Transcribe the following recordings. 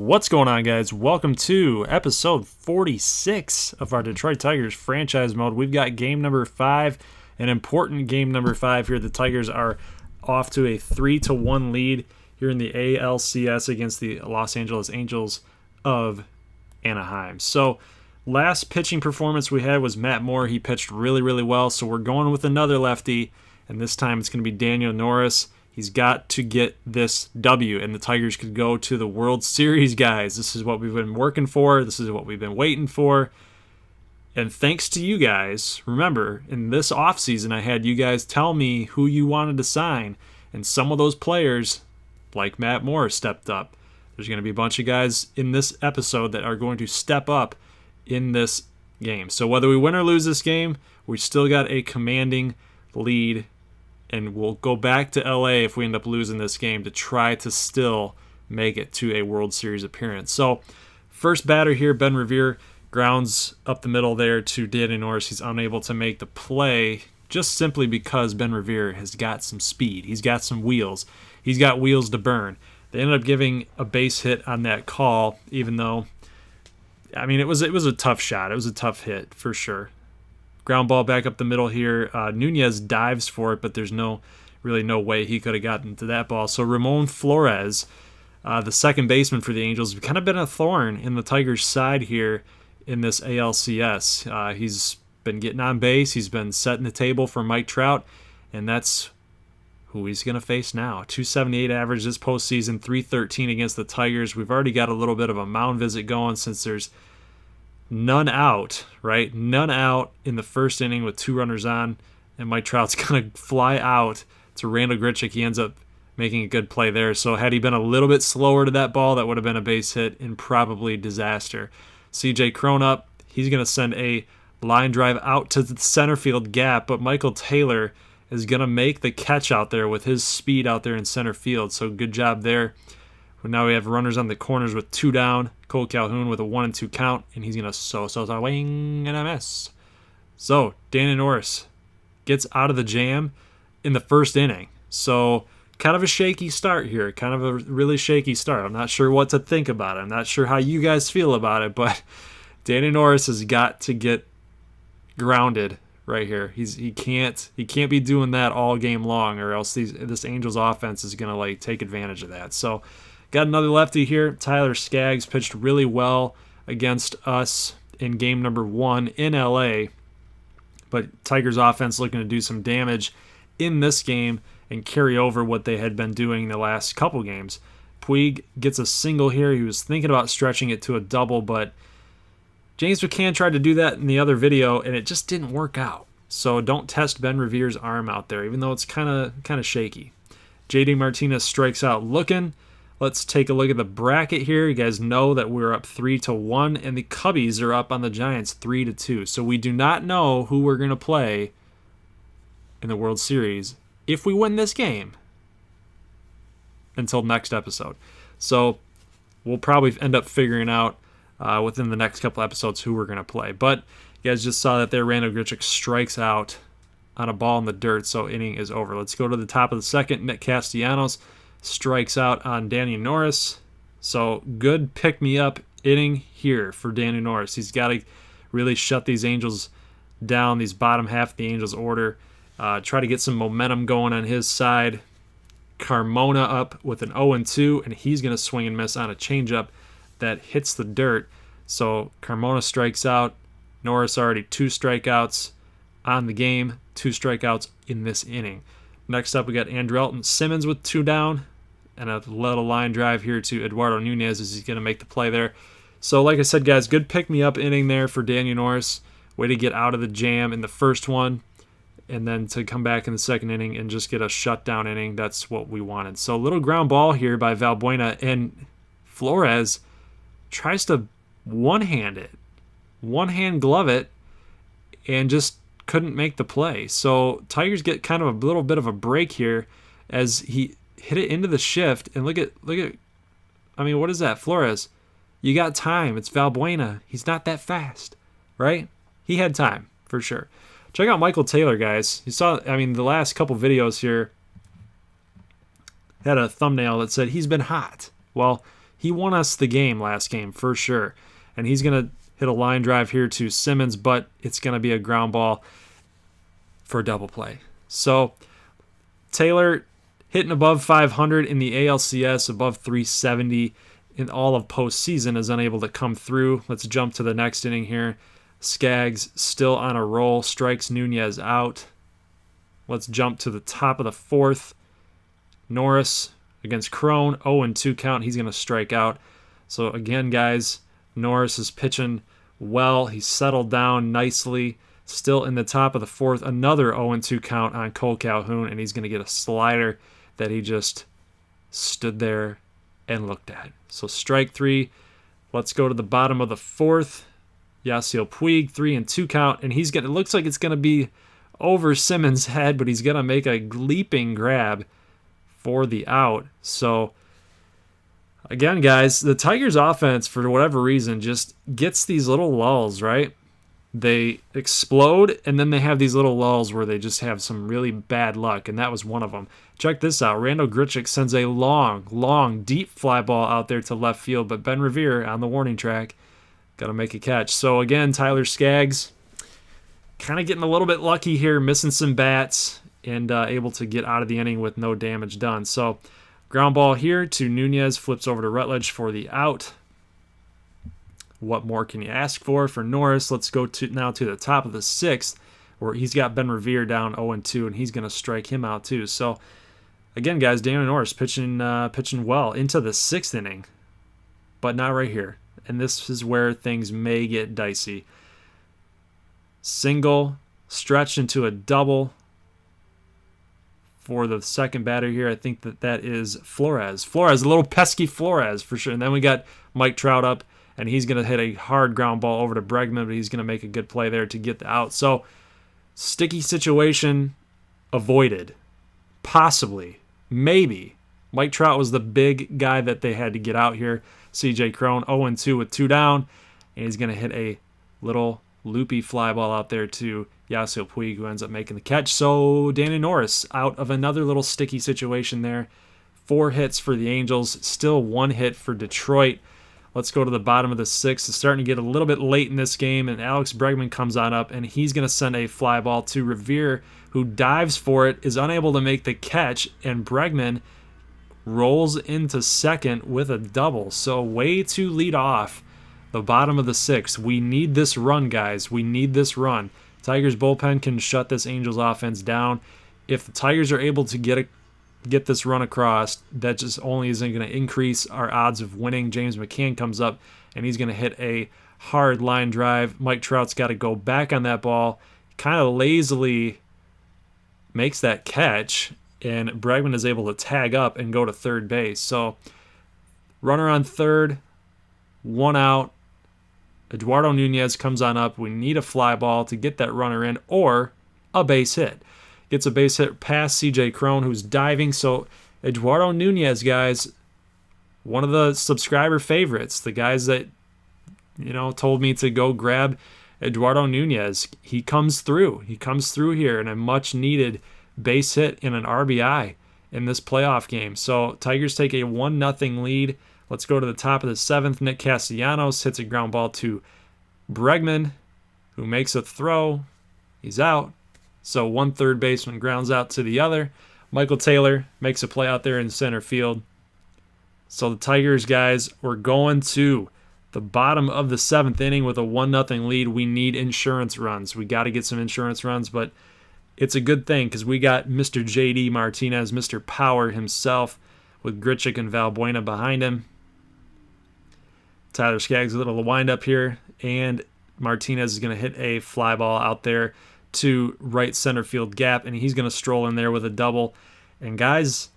What's going on, guys? Welcome to episode 46 of our Detroit Tigers franchise mode. We've got game number 5, an important game number 5 here. The Tigers are off to a 3-1 lead here in the ALCS against the Los Angeles Angels of Anaheim. So last pitching performance we had was Matt Moore. He pitched really well, so we're going with another lefty, and this time it's going to be Daniel Norris. He's got to get this W, and the Tigers could go to the World Series, guys. This is what we've been working for. This is what we've been waiting for. And thanks to you guys, remember, in this offseason, I had you guys tell me who you wanted to sign, and some of those players, like Matt Moore, stepped up. There's going to be a bunch of guys in this episode that are going to step up in this game. So whether we win or lose this game, we still got a commanding lead, and we'll go back to LA if we end up losing this game to try to still make it to a World Series appearance. So first batter here, Ben Revere, grounds up the middle there to Daniel Norris. He's unable to make the play just simply because Ben Revere has got some speed. He's got some wheels. He's got wheels to burn. They ended up giving a base hit on that call, even though, I mean, it was a tough shot. It was a tough hit for sure. Ground ball back up the middle here. Nunez dives for it, but there's really no way he could have gotten to that ball. So Ramon Flores, the second baseman for the Angels, kind of been a thorn in the Tigers' side here in this ALCS. He's been getting on base. He's been setting the table for Mike Trout, and that's who he's going to face now. 278 average this postseason, 313 against the Tigers. We've already got a little bit of a mound visit going since there's none out, right? None out in the first inning with 2 runners on, and Mike Trout's going to fly out to Randall Grichuk. He ends up making a good play there. So had he been a little bit slower to that ball, that would have been a base hit and probably disaster. CJ Cron up. He's going to send a line drive out to the center field gap, but Michael Taylor is going to make the catch out there with his speed out there in center field. So good job there. But now we have runners on the corners with 2 down. Cole Calhoun with a 1-2 count, and he's going to swing and a miss. So Daniel Norris gets out of the jam in the first inning. So kind of a shaky start here. Kind of a really shaky start. I'm not sure what to think about it. I'm not sure how you guys feel about it, but Daniel Norris has got to get grounded right here. He can't be doing that all game long, or else this Angels offense is going to take advantage of that. So got another lefty here. Tyler Skaggs pitched really well against us in game number 1 in LA, but Tigers offense looking to do some damage in this game and carry over what they had been doing the last couple games. Puig gets a single here. He was thinking about stretching it to a double, but James McCann tried to do that in the other video, and it just didn't work out. So don't test Ben Revere's arm out there, even though it's kind of shaky. JD Martinez strikes out looking. Let's take a look at the bracket here. You guys know that we're up 3-1, and the Cubbies are up on the Giants 3-2. So we do not know who we're going to play in the World Series if we win this game until next episode. So we'll probably end up figuring out within the next couple episodes who we're going to play. But you guys just saw that there. Randall Grichuk strikes out on a ball in the dirt, so inning is over. Let's go to the top of the second. Nick Castellanos strikes out on Daniel Norris. So good pick-me-up inning here for Daniel Norris. He's got to really shut these Angels down, these bottom half of the Angels order. Try to get some momentum going on his side. Carmona up with an 0-2, and he's going to swing and miss on a changeup that hits the dirt. So Carmona strikes out. Norris already 2 strikeouts on the game, 2 strikeouts in this inning. Next up, we got Andrelton Simmons with 2 down, and a little line drive here to Eduardo Nunez as he's going to make the play there. So like I said, guys, good pick-me-up inning there for Daniel Norris. Way to get out of the jam in the first one, and then to come back in the second inning and just get a shutdown inning. That's what we wanted. So a little ground ball here by Valbuena, and Flores tries to one-hand glove it, and just couldn't make the play. So Tigers get kind of a little bit of a break here as he hit it into the shift. And look at, I mean, what is that? Flores, you got time. It's Valbuena. He's not that fast, right? He had time for sure. Check out Michael Taylor, guys. You saw, I mean, the last couple videos here had a thumbnail that said he's been hot. Well, He won us the game last game for sure. And he's going to hit a line drive here to Simmons, but it's going to be a ground ball for a double play. So Taylor hitting above 500 in the ALCS, above 370 in all of postseason, is unable to come through. Let's jump to the next inning here. Skaggs still on a roll, strikes Nunez out. Let's jump to the top of the fourth. Norris against Crone, 0-2 count. He's going to strike out. So again, guys, Norris is pitching well. He's settled down nicely. Still in the top of the fourth. Another 0-2 count on Cole Calhoun, and he's going to get a slider that he just stood there and looked at. So strike three. Let's go to the bottom of the fourth. Yasiel Puig, 3-2 count, and it looks like it's going to be over Simmons' head, but he's going to make a leaping grab for the out. So again, guys, the Tigers offense, for whatever reason, just gets these little lulls, right? They explode, and then they have these little lulls where they just have some really bad luck, and that was one of them. Check this out. Randall Grichuk sends a long, deep fly ball out there to left field, but Ben Revere on the warning track got to make a catch. So again, Tyler Skaggs kind of getting a little bit lucky here, missing some bats, and able to get out of the inning with no damage done. So ground ball here to Nunez, flips over to Rutledge for the out. What more can you ask for Norris? Let's go now to the top of the sixth, where he's got Ben Revere down 0-2, and he's going to strike him out too. So again, guys, Daniel Norris pitching well into the sixth inning, but not right here. And this is where things may get dicey. Single, stretched into a double for the second batter here. I think that is Flores. A little pesky Flores for sure. And then we got Mike Trout up, and he's going to hit a hard ground ball over to Bregman, but he's going to make a good play there to get the out. So sticky situation avoided. Possibly. Maybe. Mike Trout was the big guy that they had to get out here. CJ Crone 0-2 with 2 down, and he's going to hit a little loopy fly ball out there to Yasiel Puig, who ends up making the catch. So Danny Norris out of another little sticky situation there. 4 hits for the Angels, still 1 hit for Detroit. Let's go to the bottom of the sixth. It's starting to get a little bit late in this game, and Alex Bregman comes on up, and he's going to send a fly ball to Revere, who dives for it, is unable to make the catch, and Bregman rolls into second with a double. So way to lead off the bottom of the sixth. We need this run, guys. We need this run. Tigers bullpen can shut this Angels offense down. If the Tigers are able to get this run across, that just only isn't going to increase our odds of winning. James McCann comes up, and he's going to hit a hard line drive. Mike Trout's got to go back on that ball, kind of lazily makes that catch, and Bregman is able to tag up and go to third base. So runner on third, 1 out. Eduardo Nunez comes on up. We need a fly ball to get that runner in, or a base hit. Gets a base hit past CJ Crone, who's diving. So Eduardo Nunez, guys, one of the subscriber favorites, the guys that told me to go grab Eduardo Nunez. He comes through. He comes through here in a much needed base hit and an RBI in this playoff game. So Tigers take a 1-0 lead. Let's go to the top of the seventh. Nick Castellanos hits a ground ball to Bregman, who makes a throw. He's out. So one third baseman grounds out to the other. Michael Taylor makes a play out there in center field. So the Tigers, guys, we're going to the bottom of the seventh inning with a 1-0 lead. We need insurance runs. We got to get some insurance runs, but it's a good thing because we got Mr. J.D. Martinez, Mr. Power himself, with Grichuk and Valbuena behind him. Tyler Skaggs a little wind up here, and Martinez is going to hit a fly ball out there to right center field gap, and he's going to stroll in there with a double. And guys,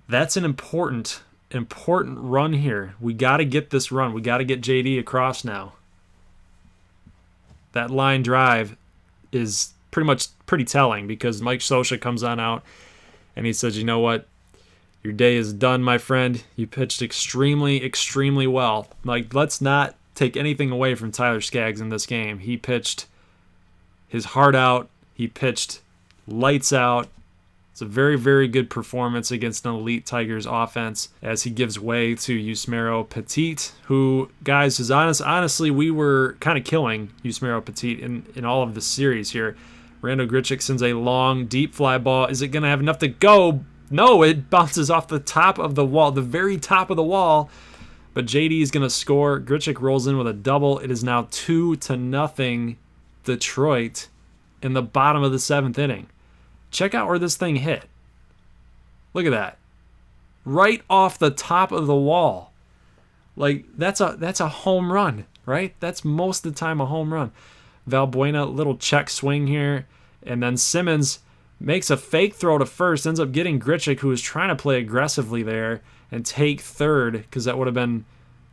that's an important run here. We got to get this run. We got to get JD across now. That line drive is pretty telling because Mike Scioscia comes on out and he says, you know what? Your day is done, my friend. You pitched extremely well. Like, let's not take anything away from Tyler Skaggs in this game. He pitched his heart out. He pitched lights out. It's a very, very good performance against an elite Tigers offense as he gives way to Yusmeiro Petit, who, guys, is honestly, we were kind of killing Yusmeiro Petit in all of the series here. Rando Grichuk sends a long, deep fly ball. Is it going to have enough to go? No, it bounces off the top of the wall, the very top of the wall. But JD is going to score. Grichuk rolls in with a double. It is now 2-0 Detroit in the bottom of the 7th inning. Check out where this thing hit. Look at that. Right off the top of the wall. Like, that's a home run, right? That's most of the time a home run. Valbuena, little check swing here. And then Simmons makes a fake throw to first, ends up getting Grichuk, who was trying to play aggressively there, and take third, because that would have been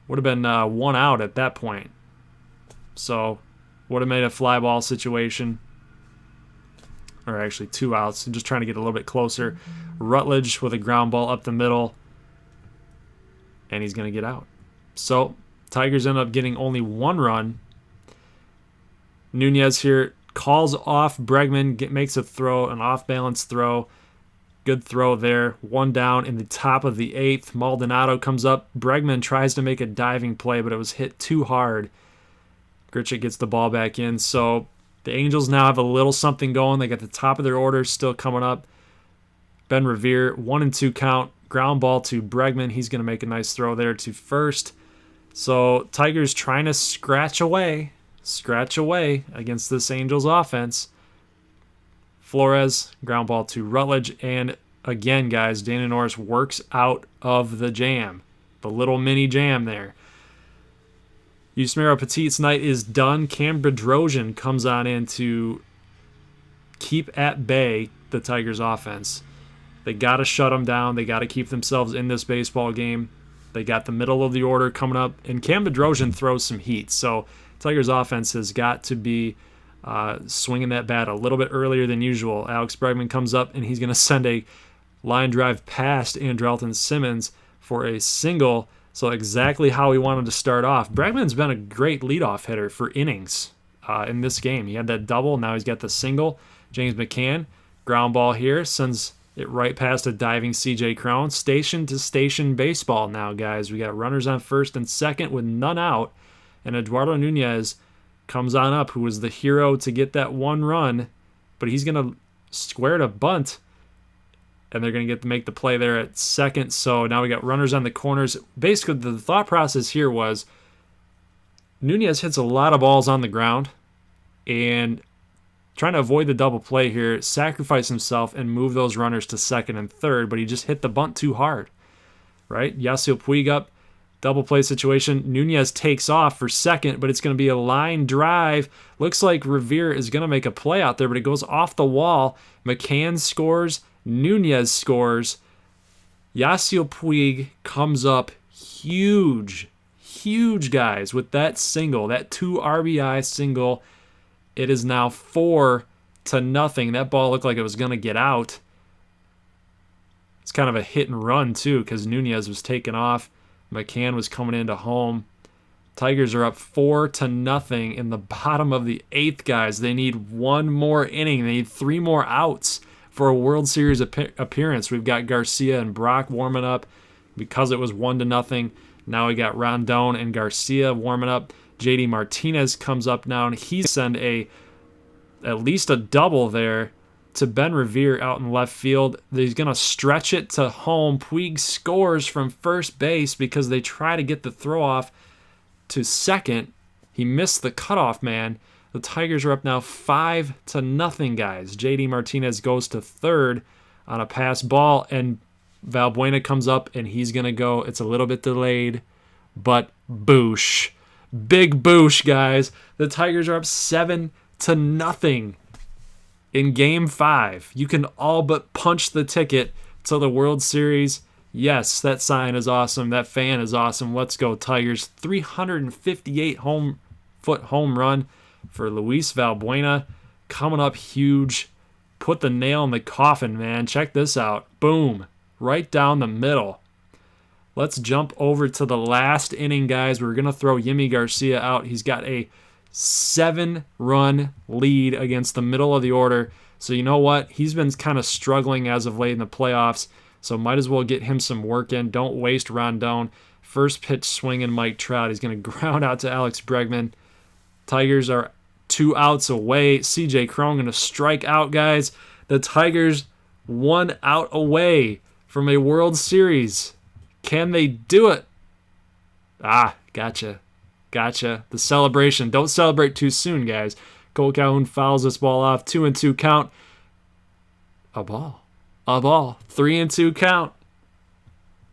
1 out at that point. So, would have made a fly ball situation. Or actually 2 outs. I'm just trying to get a little bit closer. Rutledge with a ground ball up the middle. And he's going to get out. So, Tigers end up getting only 1 run. Nunez here calls off Bregman, makes a throw, an off-balance throw. Good throw there. 1 down in the top of the 8th. Maldonado comes up. Bregman tries to make a diving play, but it was hit too hard. Grichuk gets the ball back in. So, the Angels now have a little something going. They got the top of their order still coming up. Ben Revere, 1-2 count. Ground ball to Bregman. He's going to make a nice throw there to first. So Tigers trying to scratch away against this Angels offense. Flores, ground ball to Rutledge. And again, guys, Dana Norris works out of the jam. The little mini jam there. Yusmeiro Petit's night is done. Cam Bedrosian comes on in to keep at bay the Tigers offense. They got to shut them down. They got to keep themselves in this baseball game. They got the middle of the order coming up, and Cam Bedrosian throws some heat. So Tigers offense has got to be swinging that bat a little bit earlier than usual. Alex Bregman comes up, and he's going to send a line drive past Andrelton Simmons for a single. So exactly how he wanted to start off. Bregman's been a great leadoff hitter for innings in this game. He had that double. Now he's got the single. James McCann, ground ball here, sends it right past a diving C.J. Cron. Station-to-station baseball now, guys. We got runners on first and second with none out. And Eduardo Nunez comes on up, who was the hero to get that 1 run. But he's going to square to bunt. And they're going to get to make the play there at second. So now we got runners on the corners. Basically, the thought process here was Nunez hits a lot of balls on the ground and trying to avoid the double play here, sacrifice himself and move those runners to second and third, but he just hit the bunt too hard, right? Yasiel Puig up, double play situation. Nunez takes off for second, but it's going to be a line drive. Looks like Revere is going to make a play out there, but it goes off the wall. McCann scores. Nunez scores. Yasiel Puig comes up huge, guys, with that single, that 2 RBI single. It is now 4-0. That ball looked like it was going to get out. It's kind of a hit and run, too, because Nunez was taken off. McCann was coming into home. Tigers are up 4-0 in the bottom of the 8th, guys. They need 1 more inning. They need 3 more outs for a World Series appearance. We've got Garcia and Brock warming up because it was 1-0. Now we got Rondon and Garcia warming up. JD Martinez comes up now, and he send at least a double there to Ben Revere out in left field. He's going to stretch it to home. Puig scores from first base because they try to get the throw off to second. He missed the cutoff man. The Tigers are up now 5-0, guys. JD Martinez goes to third on a pass ball, and Valbuena comes up, and he's going to go. It's a little bit delayed, but boosh. Big boosh, guys. The Tigers are up 7-0 in Game 5. You can all but punch the ticket to the World Series. Yes, that sign is awesome. That fan is awesome. Let's go, Tigers. 358 home run for Luis Valbuena. Coming up huge. Put the nail in the coffin, man. Check this out. Boom. Right down the middle. Let's jump over to the last inning, guys. We're going to throw Yimi Garcia out. He's got a 7-run lead against the middle of the order. So you know what? He's been kind of struggling as of late in the playoffs, so might as well get him some work in. Don't waste Rondon. First pitch swinging Mike Trout. He's going to ground out to Alex Bregman. Tigers are 2 outs away. CJ Cron going to strike out, guys. The Tigers 1 out away from a World Series. Can they do it? Gotcha. The celebration. Don't celebrate too soon, guys. Cole Calhoun fouls this ball off. 2-2 count. A ball. 3-2 count.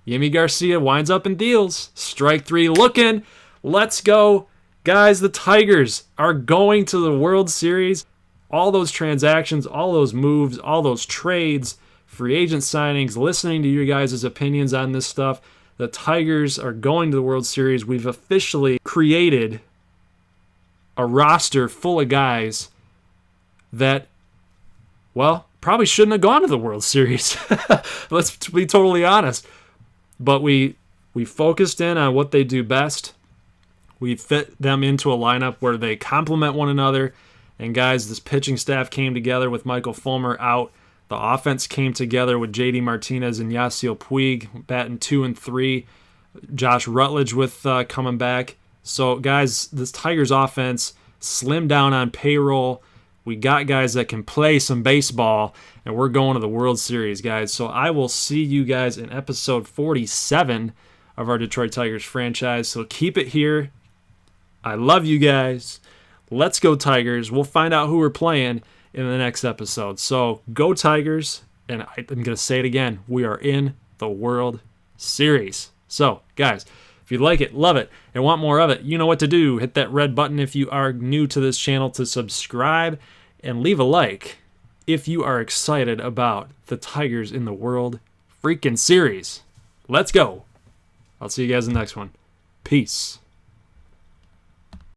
Yimi Garcia winds up and deals. Strike 3 looking. Let's go. Guys, the Tigers are going to the World Series. All those transactions, all those moves, all those trades, free agent signings, listening to your guys' opinions on this stuff. The Tigers are going to the World Series. We've officially created a roster full of guys that, well, probably shouldn't have gone to the World Series. Let's be totally honest. But we focused in on what they do best. We fit them into a lineup where they complement one another. And guys, this pitching staff came together with Michael Fulmer out. The offense came together with J.D. Martinez and Yasiel Puig batting 2 and 3. Josh Rutledge with coming back. So, guys, this Tigers offense slimmed down on payroll. We got guys that can play some baseball, and we're going to the World Series, guys. So I will see you guys in episode 47 of our Detroit Tigers franchise. So keep it here. I love you guys. Let's go Tigers. We'll find out who we're playing in the next episode. So go Tigers, and I'm going to say it again. We are in the World Series. So, guys, if you like it, love it, and want more of it, you know what to do. Hit that red button if you are new to this channel to subscribe, and leave a like if you are excited about the Tigers in the World freaking Series. Let's go. I'll see you guys in the next one. Peace.